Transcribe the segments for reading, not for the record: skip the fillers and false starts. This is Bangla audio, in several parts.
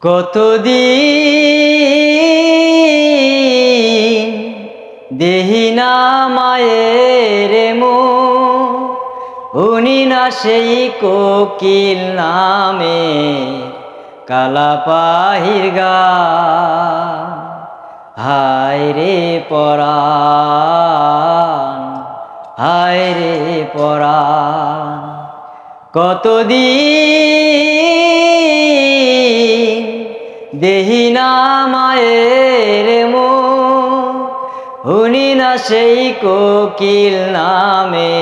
কতদিন দেহি না মায়ের উনি না সেই কোকিল নামে কালাপাহির গান। হায় রে পরাণ, হায় রে পরাণ, কতদিন দেহি না মায়ের শুনি না সেই কোকিল নামে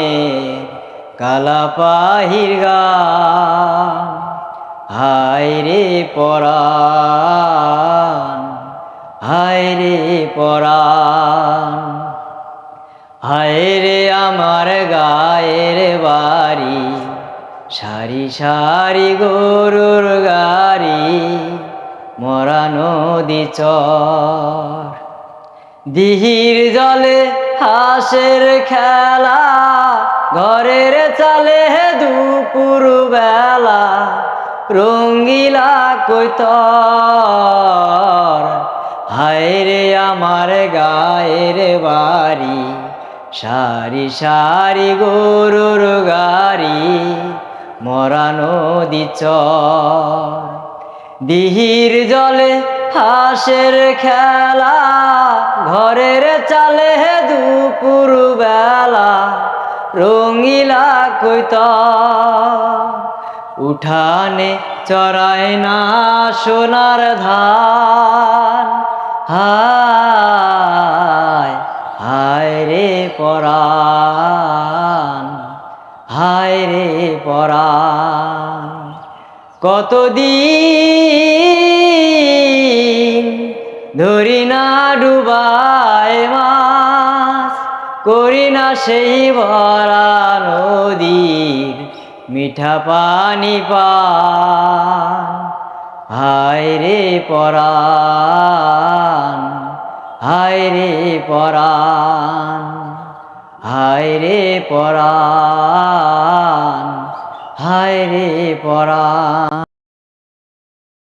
কালাপাহির গান। হায় রে পরাণ, হায় রে পরাণ, হায় রে আমার গায়ের বাড়ি, সারি সারি গরুর গাড়ি, মরা নদী চর। দিহির জলে হাঁসের খেলা, ঘরের চালে দুপুর বেলা, রঙ্গিলা কৈতর। হায় রে আমার গায়ের বাড়ি, সারি সারি গরুর গাড়ি, মরা নদী চর। দিহির জলে হাঁসের খেলা, ঘরের চালে দুপুর বেলা, রঙ্গিলা কৈতর। উঠানে চড়ায় না সোনার ধান। হায় হায় রে পরাণ, হায় রে পরাণ, কতদিন ধরি না ডুবায় মাছ, করি না সেই ভরা নদীর মিঠা পানি পান। হায় রে পরাণ, হায় রে পরাণ, হায় রে পরাণ, হায় রে পরাণ।